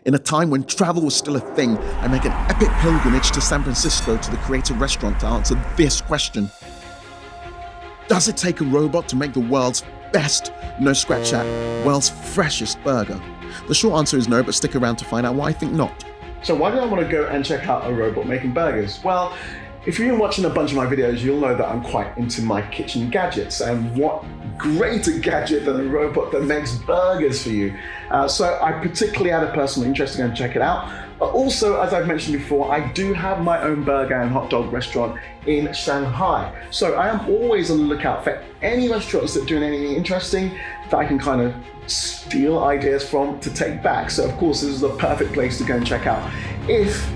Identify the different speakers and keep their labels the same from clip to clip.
Speaker 1: In a time when travel was still a thing, I make an epic pilgrimage to San Francisco to the Creator restaurant to answer this question. Does it take a robot to make the world's best, no scratch at, world's freshest burger? The short answer is no, but stick around to find out why I think not.
Speaker 2: So why did I want to go and check out a robot making burgers? Well, if you've been watching a bunch of my videos, you'll know that I'm quite into my kitchen gadgets, and what greater gadget than a robot that makes burgers for you. So I particularly had a personal interest to go and check it out. But also, as I've mentioned before, I do have my own burger and hot dog restaurant in Shanghai. So I am always on the lookout for any restaurants that are doing anything interesting that I can kind of steal ideas from to take back. So of course, this is the perfect place to go and check out if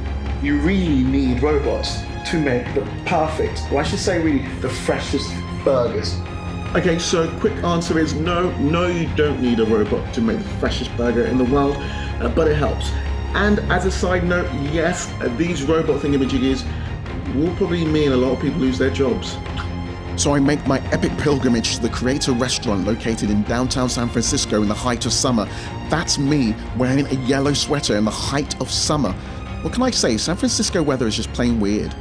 Speaker 2: you really need robots to make the perfect, or I should say really, the freshest burgers.
Speaker 1: Okay, so quick answer is no, you don't need a robot to make the freshest burger in the world, but it helps. And as a side note, yes, these robot thingamajiggies will probably mean a lot of people lose their jobs. So I make my epic pilgrimage to the Creator restaurant located in downtown San Francisco in the height of summer. That's me wearing a yellow sweater in the height of summer. What can I say? San Francisco weather is just plain weird.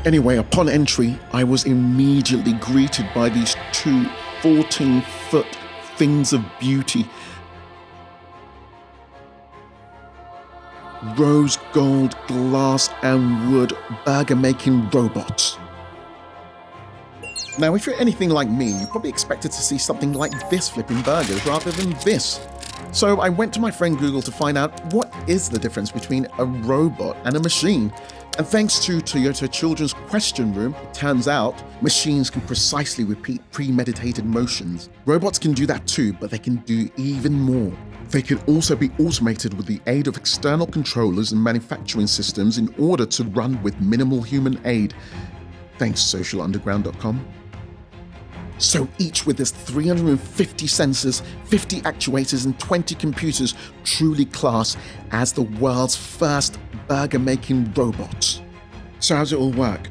Speaker 1: Anyway, upon entry, I was immediately greeted by these two 14-foot things of beauty. Rose gold, glass and wood burger-making robots. Now, if you're anything like me, you probably expected to see something like this flipping burgers rather than this. So I went to my friend Google to find out what is the difference between a robot and a machine. And thanks to Toyota Children's Question Room, it turns out machines can precisely repeat premeditated motions. Robots can do that too, but they can do even more. They can also be automated with the aid of external controllers and manufacturing systems in order to run with minimal human aid. Thanks, socialunderground.com. So each with its 350 sensors, 50 actuators and 20 computers truly class as the world's first burger-making robots. So how's it all work?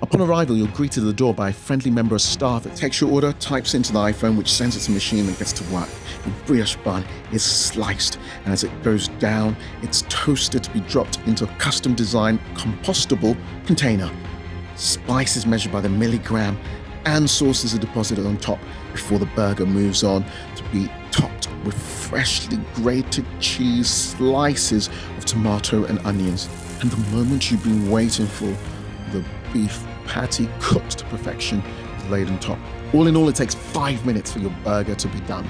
Speaker 1: Upon arrival, you're greeted at the door by a friendly member of staff that takes your order, types into the iPhone, which sends it to a machine and gets to work. Your brioche bun is sliced, and as it goes down, it's toasted to be dropped into a custom-designed, compostable container. Spice is measured by the milligram, and sauces are deposited on top before the burger moves on to be topped with freshly grated cheese, slices of tomato and onions, and the moment you've been waiting for, the beef patty cooked to perfection is laid on top. All in all, it takes 5 minutes for your burger to be done.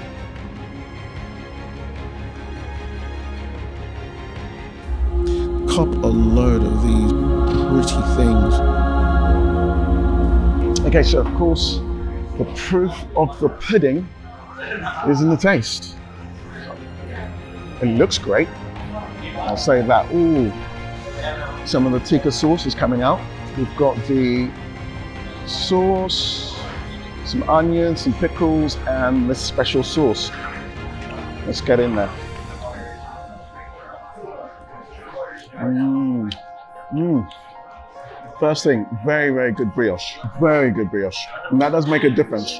Speaker 1: Cop a load of these pretty things.
Speaker 2: Okay, so of course, the proof of the pudding is in the taste. It looks great. I'll say that. Ooh, some of the tikka sauce is coming out. We've got the sauce, some onions, some pickles, and this special sauce. Let's get in there. First thing, very, very good brioche. Very good brioche. And that does make a difference.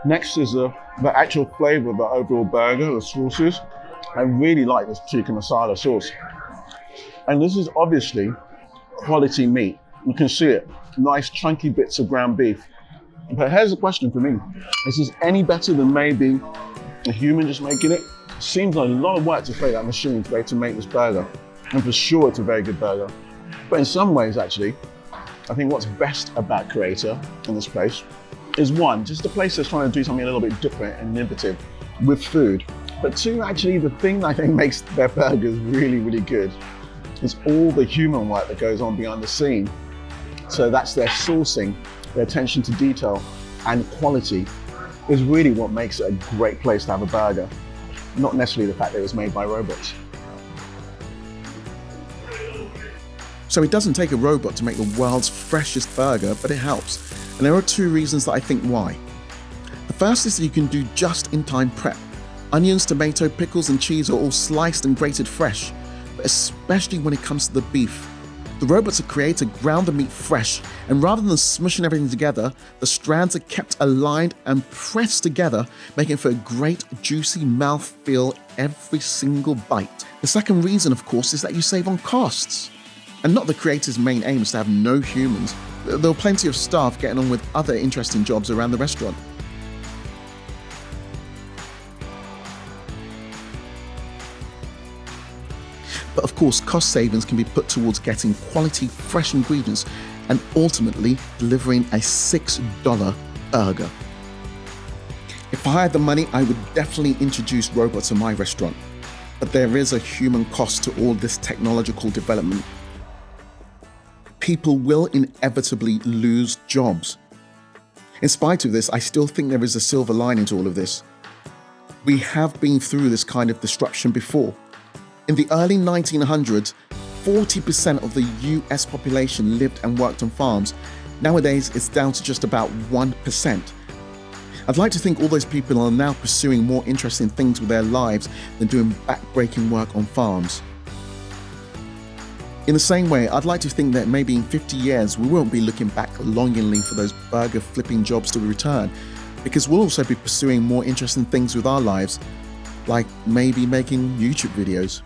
Speaker 2: Next is the actual flavor of the overall burger, the sauces. I really like this tikka masala sauce. And this is obviously quality meat. You can see it. Nice chunky bits of ground beef. But here's the question for me. Is this any better than maybe a human just making it? Seems like a lot of work to play that machine to be able to make this burger. And for sure it's a very good burger. But in some ways actually, I think what's best about Creator in this place is one, just a place that's trying to do something a little bit different and innovative with food. But two, actually the thing that I think makes their burgers really, really good is all the human work that goes on behind the scene. So that's their sourcing, their attention to detail and quality is really what makes it a great place to have a burger. Not necessarily the fact that it was made by robots.
Speaker 1: So it doesn't take a robot to make the world's freshest burger, but it helps. And there are two reasons that I think why. The first is that you can do just-in-time prep. Onions, tomato, pickles and cheese are all sliced and grated fresh, but especially when it comes to the beef. The robots are created ground the meat fresh, and rather than smushing everything together, the strands are kept aligned and pressed together, making for a great juicy mouthfeel every single bite. The second reason, of course, is that you save on costs. And not the creators' main aim is to have no humans. There were plenty of staff getting on with other interesting jobs around the restaurant. But of course, cost savings can be put towards getting quality, fresh ingredients and ultimately delivering a $6 burger. If I had the money, I would definitely introduce robots to my restaurant. But there is a human cost to all this technological development. People will inevitably lose jobs. In spite of this, I still think there is a silver lining to all of this. We have been through this kind of disruption before. In the early 1900s, 40% of the US population lived and worked on farms. Nowadays, it's down to just about 1%. I'd like to think all those people are now pursuing more interesting things with their lives than doing back-breaking work on farms. In the same way, I'd like to think that maybe in 50 years, we won't be looking back longingly for those burger flipping jobs to return, because we'll also be pursuing more interesting things with our lives, like maybe making YouTube videos.